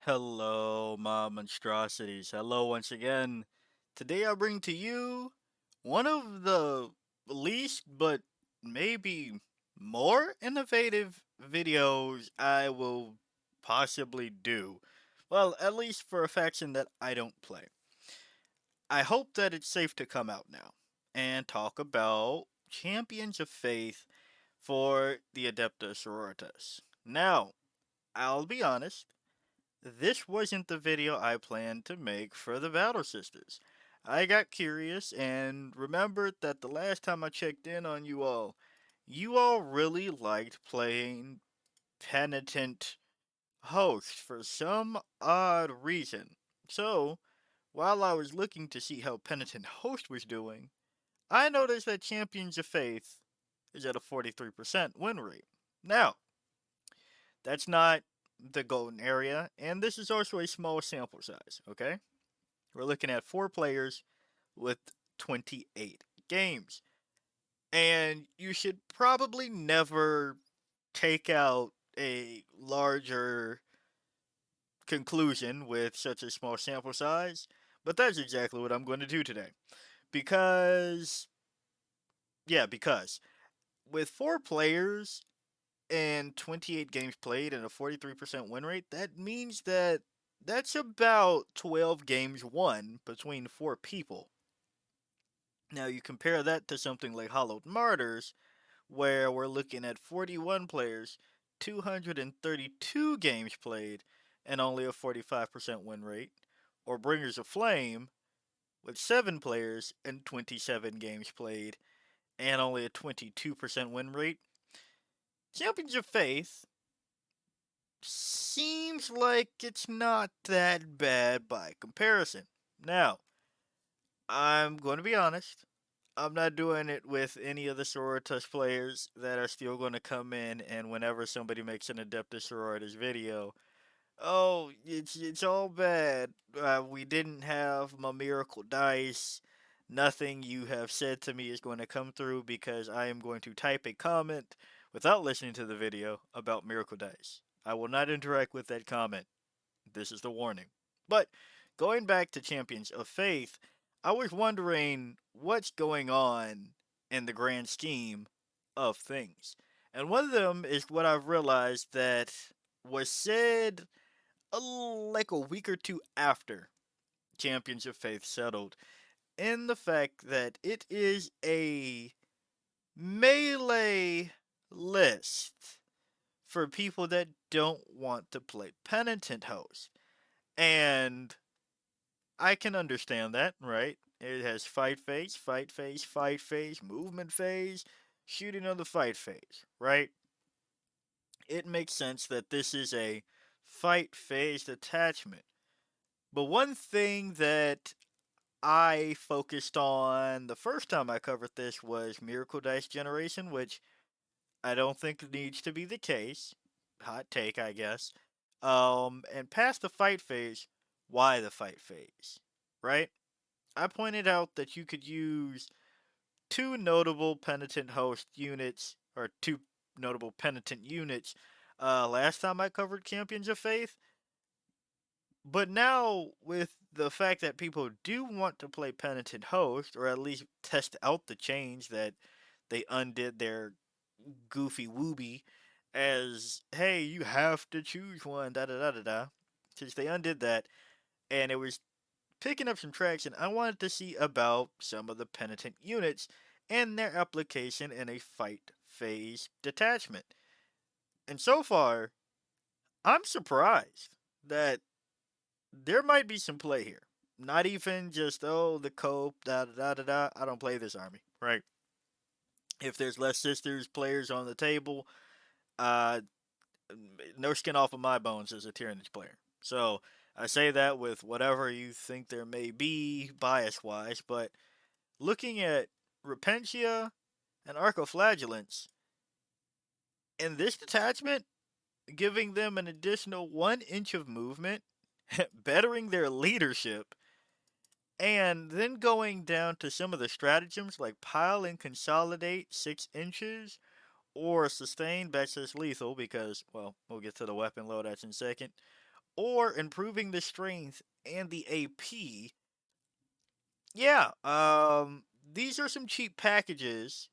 Hello, my monstrosities. Hello once again. Today I bring to you one of the least, but maybe more innovative videos I will possibly do. Well, at least for a faction that I don't play. I hope that it's safe to come out now and talk about Champions of Faith for the Adepta Sororitas. Now, I'll be honest. This wasn't the video I planned to make for the Battle Sisters. I got curious and remembered that the last time I checked in on you all really liked playing Penitent Host for some odd reason. So, while I was looking to see how Penitent Host was doing, I noticed that Champions of Faith is at a 43% win rate. Now, that's not the golden area, and this is also a small sample size, okay? We're looking at 4 players with 28 games. And you should probably never take out a larger conclusion with such a small sample size, but that's exactly what I'm going to do today. Because, because with 4 players and 28 games played and a 43% win rate, that means that that's about 12 games won between 4 people. Now you compare that to something like Hollowed Martyrs, where we're looking at 41 players, 232 games played, and only a 45% win rate, or Bringers of Flame, with 7 players and 27 games played, and only a 22% win rate. Champions of Faith seems like it's not that bad by comparison. Now, I'm going to be honest. I'm not doing it with any of the Sororitas players that are still going to come in, and whenever somebody makes an Adepta Sororitas video, oh, it's all bad. We didn't have my miracle dice. Nothing you have said to me is going to come through because I am going to type a comment without listening to the video about miracle dice. I will not interact with that comment. This is the warning. But going back to Champions of Faith, I was wondering what's going on in the grand scheme of things. And one of them is what I've realized that was said like a week or two after Champions of Faith settled, in the fact that it is a melee list for people that don't want to play Penitent Host. And I can understand that, right? It has fight phase, movement phase, shooting on the fight phase, right? It makes sense that this is a fight phase detachment. But one thing that I focused on the first time I covered this was Miracle Dice Generation, which I don't think needs to be the case. Hot take, I guess. And past the fight phase, why the fight phase? Right? I pointed out that you could use 2 notable penitent units last time I covered Champions of Faith. But now, with the fact that people do want to play Penitent Host, or at least test out the change that they undid their goofy wooby as, hey, you have to choose one, da da da da da. Since they undid that, and it was picking up some traction, I wanted to see about some of the penitent units and their application in a fight phase detachment. And so far, I'm surprised that there might be some play here. Not even just, oh, the cope, da da da da da. I don't play this army, right? If there's less sisters players on the table, uh, no skin off of my bones as a Tyrannus player. So I say that with whatever you think there may be bias wise, but looking at Repentia and Arcoflagellants, in this detachment, giving them an additional 1 inch of movement, bettering their leadership, and then going down to some of the stratagems like pile and consolidate 6 inches, or sustain backslash lethal because, well, we'll get to the weapon loadouts in a second, or improving the strength and the AP. Yeah, these are some cheap packages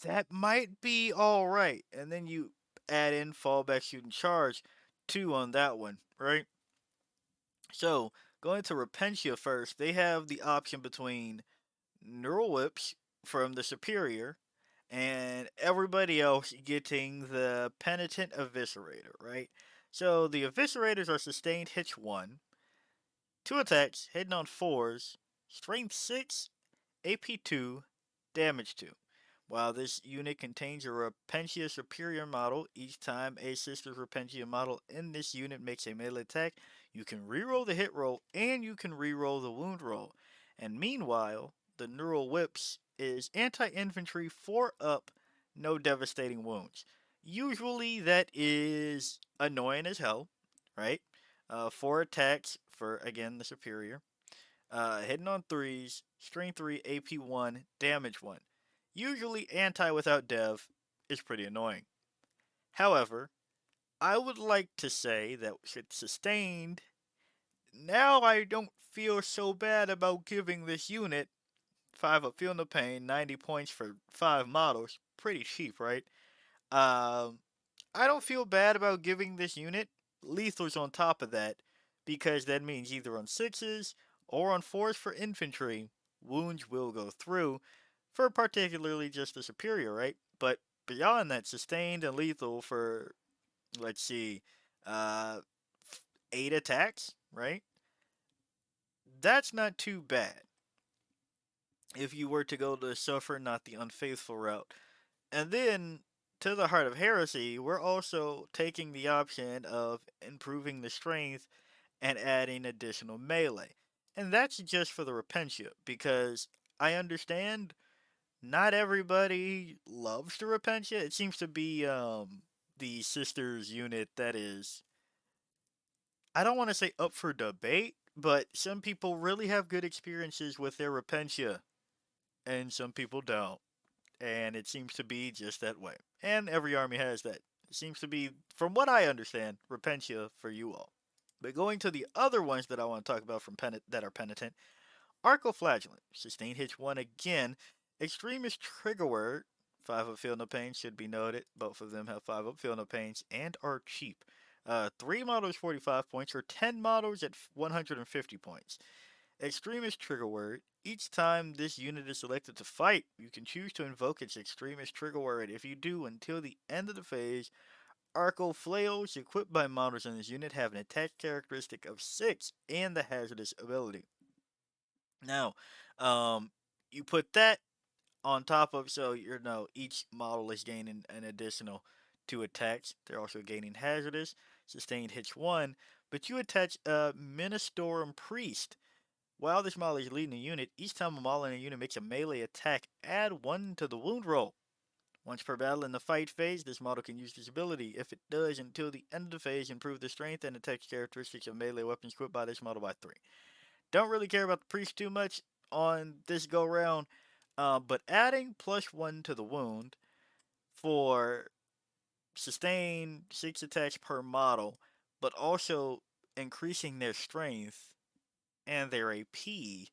that might be all right. And then you add in fallback, shoot, and charge two on that one, right? So going to Repentia first, they have the option between neural whips from the superior and everybody else getting the penitent eviscerator, right? So the eviscerators are sustained hits one, two attacks, hitting on fours, strength six, AP2, damage 2. While this unit contains a Repentia superior model, each time a sister Repentia model in this unit makes a melee attack, you can reroll the hit roll and you can reroll the wound roll. And meanwhile, the Neural Whips is anti-infantry 4 up, no devastating wounds. Usually that is annoying as hell, right? 4 attacks for, again, the superior. Hitting on threes, strength 3, AP 1, damage 1. Usually anti without dev is pretty annoying. However, I would like to say that with sustained, now I don't feel so bad about giving this unit 5 up feel no pain, 90 points for 5 models. Pretty cheap, right? Um, I don't feel bad about giving this unit lethals on top of that, because that means either on sixes or on fours for infantry, wounds will go through, for particularly just the superior, right? But beyond that, sustained and lethal for, let's see, uh, 8 attacks, right? That's not too bad if you were to go the suffer, not the unfaithful route. And then to the heart of heresy, we're also taking the option of improving the strength and adding additional melee. And that's just for the Repentia, because I understand not everybody loves the Repentia. It seems to be the sisters unit that is, I don't want to say up for debate, but some people really have good experiences with their Repentia, and some people don't. And it seems to be just that way. And every army has that. It seems to be, from what I understand, Repentia for you all. But going to the other ones that I want to talk about from that are penitent, Arcoflagellant, sustain hits one again. Extremist trigger word, 5 up feel no pain should be noted. Both of them have 5 up feel no pains and are cheap. 3 models 45 points or 10 models at 150 points. Extremist trigger word. Each time this unit is selected to fight, you can choose to invoke its extremist trigger word. If you do, until the end of the phase, Arco flails equipped by models in this unit have an attack characteristic of 6 and the hazardous ability. Now, um, you put that on top of, so you know each model is gaining an additional 2 attacks. They're also gaining hazardous, sustained hits 1, but you attach a Ministorum Priest. While this model is leading a unit, each time a model in a unit makes a melee attack, add 1 to the wound roll. Once per battle in the fight phase, this model can use this ability. If it does, until the end of the phase, improve the strength and attack characteristics of melee weapons equipped by this model by 3. Don't really care about the priest too much on this go round, but adding +1 to the wound for sustain 6 attacks per model, but also increasing their strength and their AP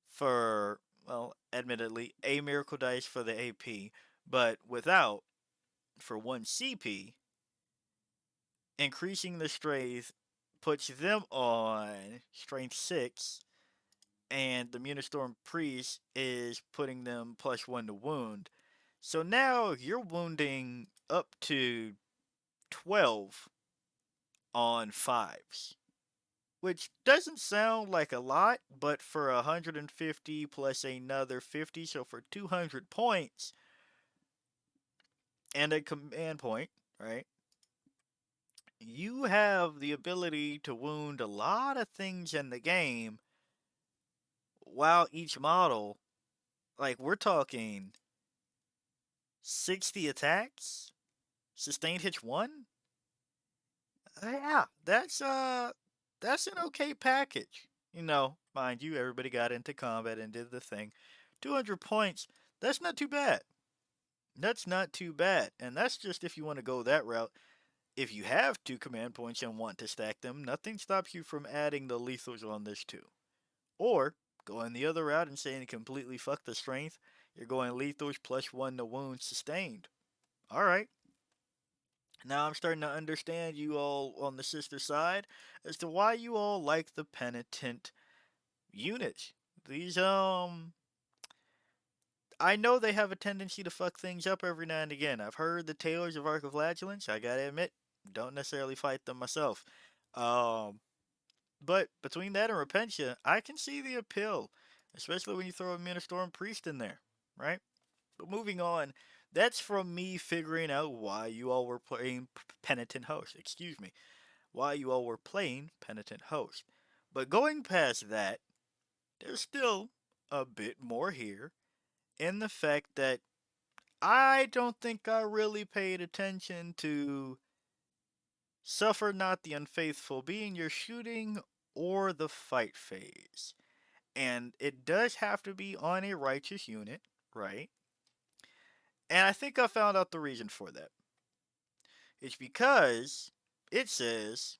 for, well, admittedly, a miracle dice for the AP, but without, for 1 CP, increasing the strength puts them on strength 6, and the Munistorm Priest is putting them +1 to wound. So now you're wounding up to 12 on 5s, which doesn't sound like a lot, but for 150 plus another 50, so for 200 points and a command point, right? You have the ability to wound a lot of things in the game, while each model, like we're talking 60 attacks, sustained hits 1. Yeah, that's an okay package. You know, mind you, everybody got into combat and did the thing. 200 points, that's not too bad. That's not too bad. And that's just if you want to go that route. If you have 2 command points and want to stack them, nothing stops you from adding the lethals on this too. Or going the other route and saying completely fuck the strength. You're going lethals +1 to wounds sustained. Alright. Now I'm starting to understand you all on the sister side as to why you all like the penitent units. These I know they have a tendency to fuck things up every now and again. I've heard the tales of Arc of Flagellants. I gotta admit, don't necessarily fight them myself. Um, but between that and Repentia, I can see the appeal, especially when you throw a Ministorum Priest in there, right? But moving on, that's from me figuring out why you all were playing Penitent Host. Excuse me, why you all were playing Penitent Host. But going past that, there's still a bit more here in the fact that I don't think I really paid attention to suffer not the unfaithful being your shooting or the fight phase. And it does have to be on a righteous unit, right? And I think I found out the reason for that. It's because it says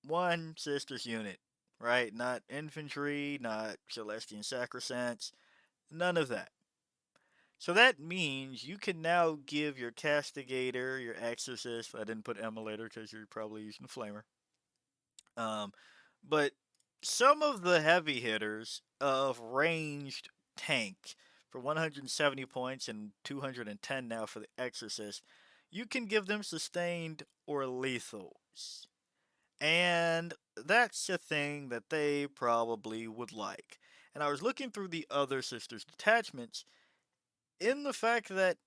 one sister's unit, right? Not infantry, not Celestian Sacrosancts, none of that. So that means you can now give your Castigator, your Exorcist. I didn't put Emulator because you're probably using Flamer. Um, but some of the heavy hitters of ranged tank for 170 points and 210 now for the Exorcist, you can give them sustained or lethals. And that's a thing that they probably would like. And I was looking through the other sisters' detachments in the fact that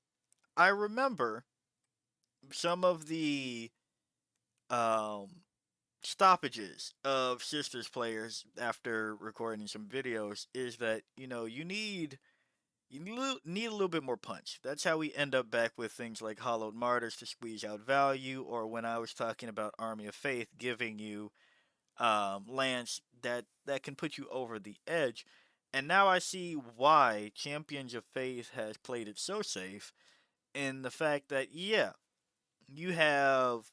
I remember some of the um, stoppages of sisters players after recording some videos is that you need a little bit more punch. That's how we end up back with things like Hollowed Martyrs to squeeze out value, or when I was talking about Army of Faith giving you lands that can put you over the edge. And now I see why Champions of Faith has played it so safe in the fact that yeah, you have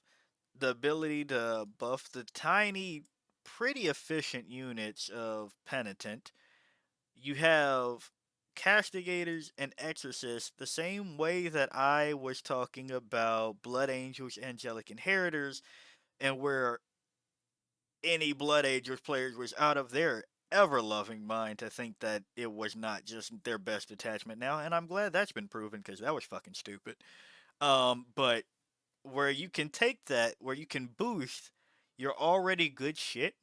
the ability to buff the tiny, pretty efficient units of Penitent. You have Castigators and Exorcists the same way that I was talking about Blood Angels, Angelic Inheritors, and where any Blood Angels players was out of their ever loving mind to think that it was not just their best attachment now, and I'm glad that's been proven because that was fucking stupid. But where you can take that, where you can boost your already good shit,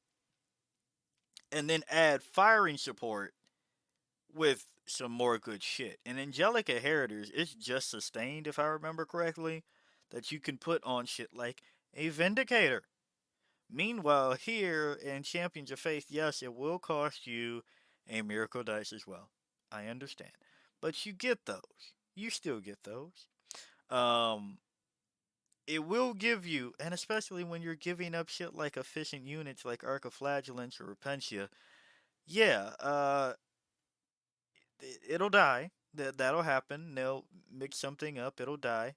and then add firing support with some more good shit. And Angelica Heritors is just sustained, if I remember correctly, that you can put on shit like a Vindicator. Meanwhile, here in Champions of Faith, yes, it will cost you a Miracle Dice as well. I understand. But you get those. You still get those. Um, it will give you, and especially when you're giving up shit like efficient units like Arcoflagellants or Repentia, yeah, it'll die. That'll happen. They'll mix something up. It'll die.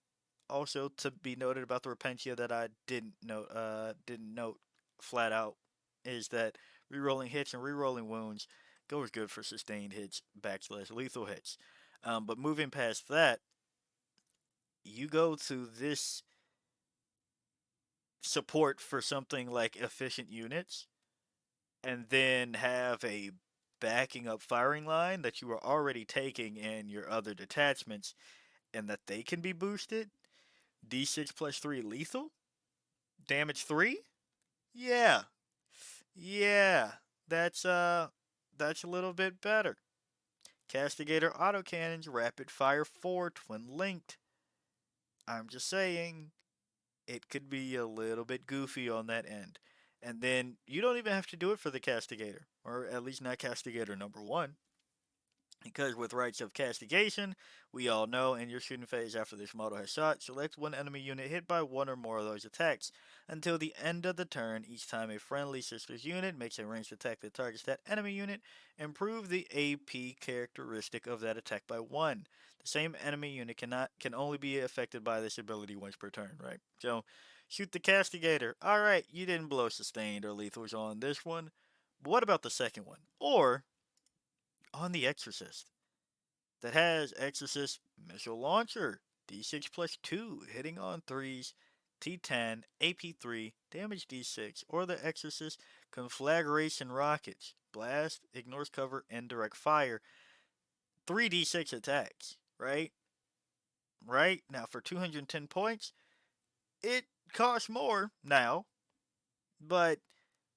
Also, to be noted about the Repentia that I didn't note flat out is that rerolling hits and rerolling wounds goes good for sustained hits backslash lethal hits. But moving past that, you go to this support for something like efficient units and then have a backing up firing line that you are already taking in your other detachments and that they can be boosted. D6 plus 3 lethal? Damage 3? Yeah. Yeah. That's that's a little bit better. Castigator autocannons rapid fire 4 twin linked. I'm just saying it could be a little bit goofy on that end. And then you don't even have to do it for the Castigator, or at least not Castigator number one. Because with Rites of Castigation, we all know in your shooting phase after this model has shot, select one enemy unit hit by one or more of those attacks. Until the end of the turn, each time a friendly sister's unit makes a ranged attack that targets that enemy unit, improve the AP characteristic of that attack by 1. The same enemy unit can only be affected by this ability once per turn, right? So, shoot the Castigator. Alright, you didn't blow sustained or lethals on this one. But what about the second one? Or on the Exorcist that has Exorcist Missile Launcher, D6 plus 2, hitting on 3s, T10, AP3, damage D6, or the Exorcist Conflagration Rockets, blast, ignores cover, and direct fire, 3d6 attacks, right? Right? Now for 210 points, it costs more now, but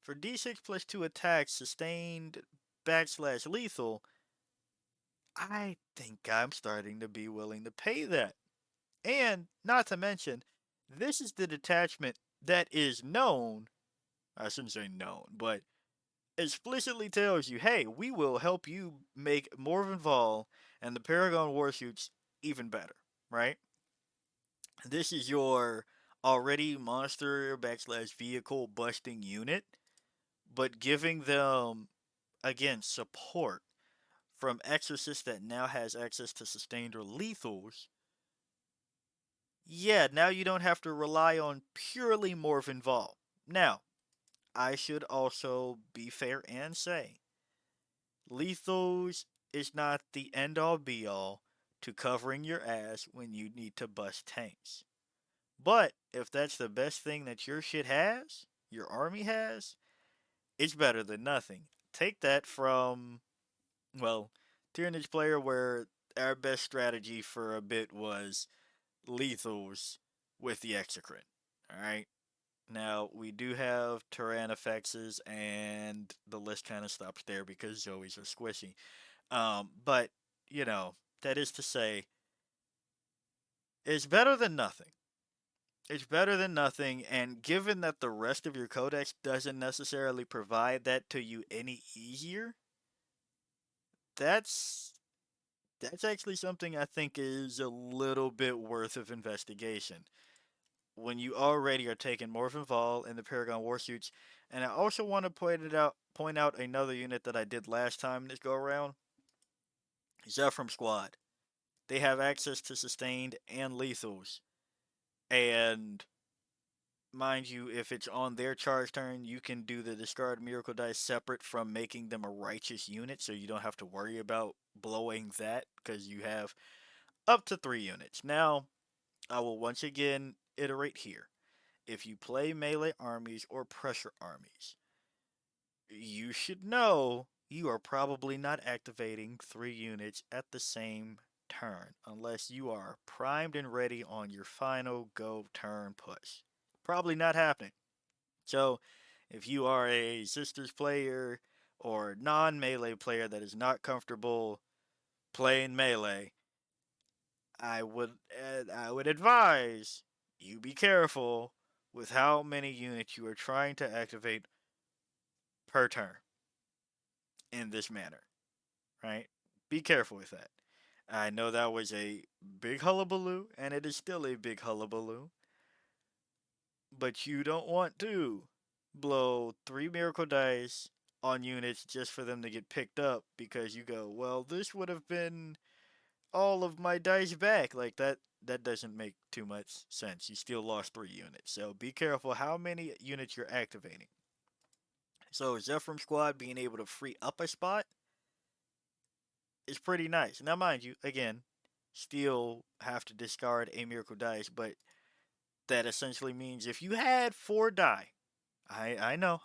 for d6 plus 2 attacks, sustained backslash lethal, I think I'm starting to be willing to pay that. And not to mention, this is the detachment that is known, I shouldn't say known, but explicitly tells you, hey, we will help you make Morvenval and the Paragon Warshoots even better, right? This is your already monster backslash vehicle busting unit, but giving them, again, support from Exorcist that now has access to sustained or lethals. Yeah, now you don't have to rely on purely Morvenval. Now, I should also be fair and say lethals is not the end all be all to covering your ass when you need to bust tanks. But if that's the best thing that your shit has, your army has, it's better than nothing. Take that from, well, Tyrannage player where our best strategy for a bit was lethals with the exocrine. Alright? Now, we do have Tyrannifexes, and the list kind of stops there because Zoes are squishy. But, you know, that is to say, it's better than nothing. It's better than nothing, and given that the rest of your codex doesn't necessarily provide that to you any easier, that's that's actually something I think is a little bit worth of investigation. When you already are taking Morphin Fall and the Paragon Warsuits, and I also want to point out another unit that I did last time this go around, Zephyr Squad. They have access to sustained and lethals. And mind you, if it's on their charge turn, you can do the discard miracle dice separate from making them a righteous unit, so you don't have to worry about blowing that because you have up to 3 units. Now, I will once again iterate here. If you play melee armies or pressure armies, you should know you are probably not activating 3 units at the same turn unless you are primed and ready on your final go turn push. Probably not happening. So, if you are a Sisters player or non melee player that is not comfortable playing melee, I would advise you be careful with how many units you are trying to activate per turn in this manner, right? Be careful with that. I know that was a big hullabaloo, and it is still a big hullabaloo, but you don't want to blow 3 miracle dice on units just for them to get picked up because you go, well, this would have been all of my dice back. Like that doesn't make too much sense. You still lost 3 units. So be careful how many units you're activating. So Zephyr Squad being able to free up a spot is pretty nice. Now mind you, again, still have to discard a miracle dice, but that essentially means if you had 4 die, I know.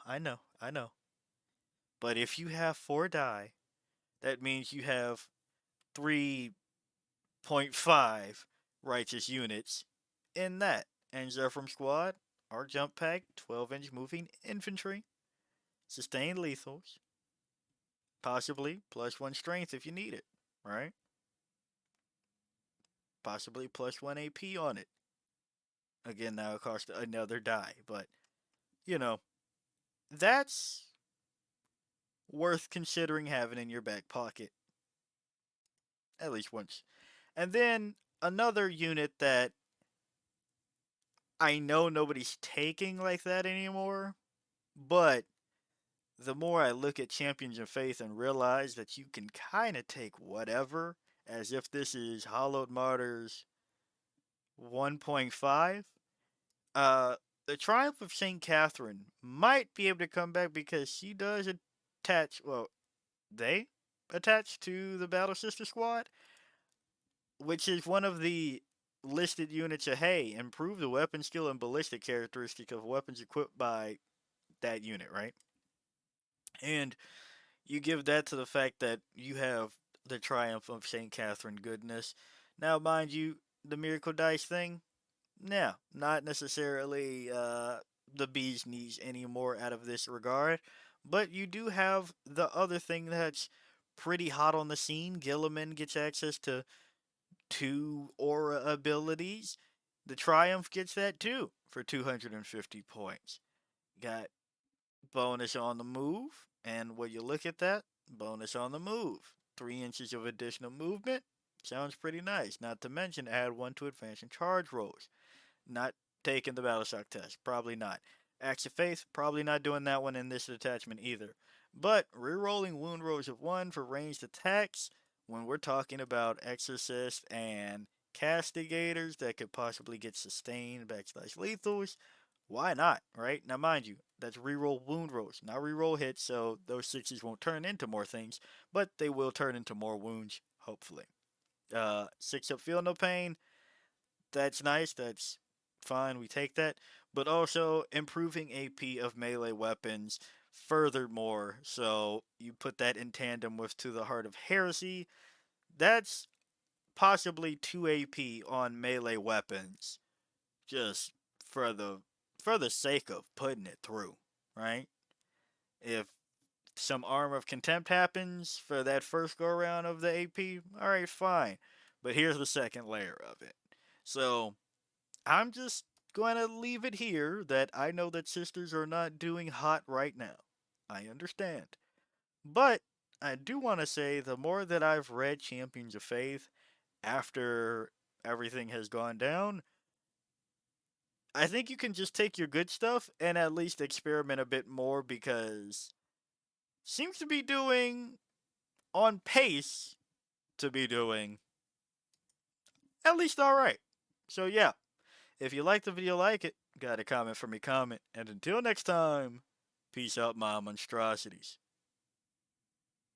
But if you have 4 die, that means you have 3.5 righteous units in that. And Zephyr Squad, our jump pack, 12-inch moving infantry, sustained lethals, possibly +1 strength if you need it, right? Possibly +1 AP on it. Again, that would cost another die, but you know, that's worth considering having in your back pocket. at least once. And then another unit that I know nobody's taking like that anymore, but the more I look at Champions of Faith and realize that you can kind of take whatever, as if this is Hollowed Martyrs 1.5, uh, the Triumph of St. Catherine might be able to come back because she does attach, well, they attach to the Battle Sister Squad, which is one of the listed units of, hey, improve the weapon skill and ballistic characteristic of weapons equipped by that unit, right? And you give that to the fact that you have the Triumph of St. Catherine goodness. Now, mind you, the Miracle Dice thing, yeah, not necessarily the bee's knees anymore out of this regard, but you do have the other thing that's pretty hot on the scene. Gilliman gets access to two aura abilities. The Triumph gets that too for 250 points. Got bonus on the move, and when you look at that, bonus on the move. 3 inches of additional movement. Sounds pretty nice. Not to mention, add one to advance and charge rolls. Not taking the Battle Shock test. Probably not. Acts of Faith, probably not doing that one in this detachment either. But rerolling wound rolls of 1 for ranged attacks when we're talking about Exorcist and Castigators that could possibly get sustained backslash lethals, why not, right? Now, mind you, that's reroll wound rolls, not reroll hits, so those sixes won't turn into more things, but they will turn into more wounds, hopefully. 6 up, feel no pain. That's nice. That's fine. We take that. But also improving AP of melee weapons furthermore. So you put that in tandem with To the Heart of Heresy. That's possibly 2 AP on melee weapons. Just for the for the sake of putting it through, right? If some Armor of Contempt happens for that first go around of the AP, alright, fine. But here's the second layer of it. So I'm just going to leave it here that I know that sisters are not doing hot right now. I understand. But I do want to say the more that I've read Champions of Faith after everything has gone down, I think you can just take your good stuff and at least experiment a bit more because seems to be doing on pace to be doing at least alright. So yeah, if you like the video, like it. Got a comment for me, comment. And until next time, peace out, my monstrosities.